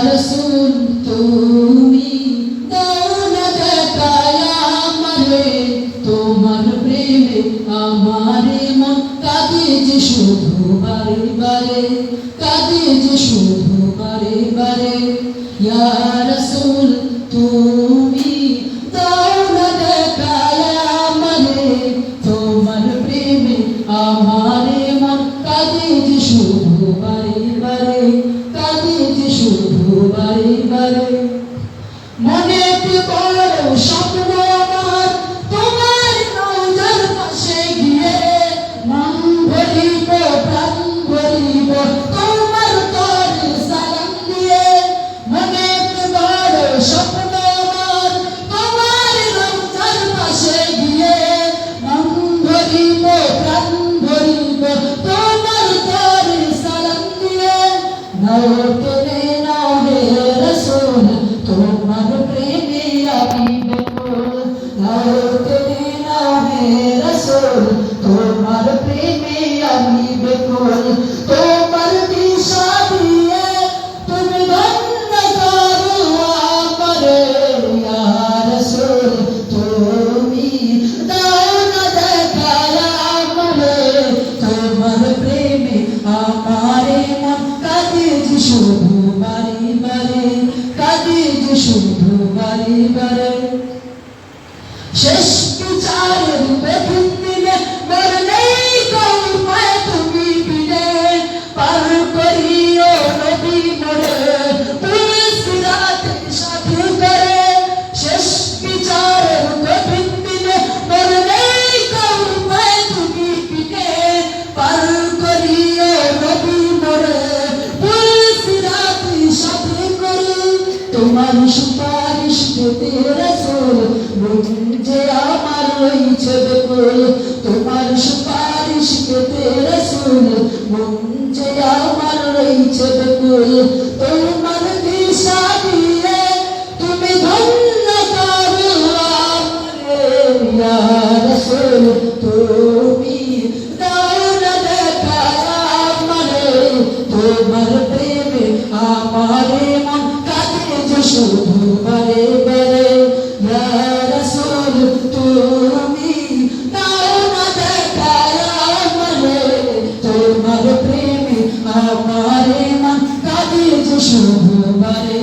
রাসূল তুমি দাও না দেখায় আমারে তোমার প্রেমে আমারে মন কাঁদে যে শুধু বারে বারে কাঁদে যে শুধু বারে বারে ইয়া রাসূল তুমি দাও না দেখায় আমারে তোমার প্রেমে আমারে মন কাঁদে যে শুধু বারে বারে কাঁদে যে শুধু বারে বারে মনেতে বড় স্বপ্ন আমার তোমার রওজার পাশে গিয়ে মন ভরিব প্রাণ ভরিব তোমার তরে সালাম দিয়ে মনেতে বড় স্বপ্ন আমার তোমার রওজার পাশে গিয়ে মন ভরিব প্রাণ ভরিব তোমার তরে সালাম দিয়ে নাও রে নাও হে রাসূল তোমার প্রেমে আমি বেকুল নাও রে নাও হে রাসূল তোমার প্রেমে আমি বেকুল তোমার দিশা দিয়ে তুমি ধন্য করো আমারে ইয়া রাসূল তুমি দাও না দেখায় আমারে তোমার প্রেমে আমারে মন কাঁদে যে শুধু বারে বারে কাঁদে যে শুধু বারে বারে শেষ বিচারের কঠিন দিনে মোর নেই কোন উপায় তুমি বিনে পার করিও নবী মোরে পুলিশ রাতের সাথে করে শেষ বিচারের কঠিন দিনে মোর নেই কোন উপায় তুমি বিনে পার করিও নবী মোরে পুলিশ রাতের সাথে করে তোমার সুপারিশ পেতে রাসূল মন যে আমার রয়েছে বেকুল তোমার সুপারিশ পেতে রাসূল মন যে আমার রয়েছে বেকুল তোমার দিশা দিয়ে তুমি ধন্য করো আমারে ইয়া রাসূল তুমি দাও না দেখায় আমারে তোমার প্রেমে আমারে মন কাঁদে যে শুধু বারে বারে ইয়া রাসূল তুমি দাও না দেখায় আমারে তোমার প্রেমে আমারে মন কাঁদে যে শুধু বারে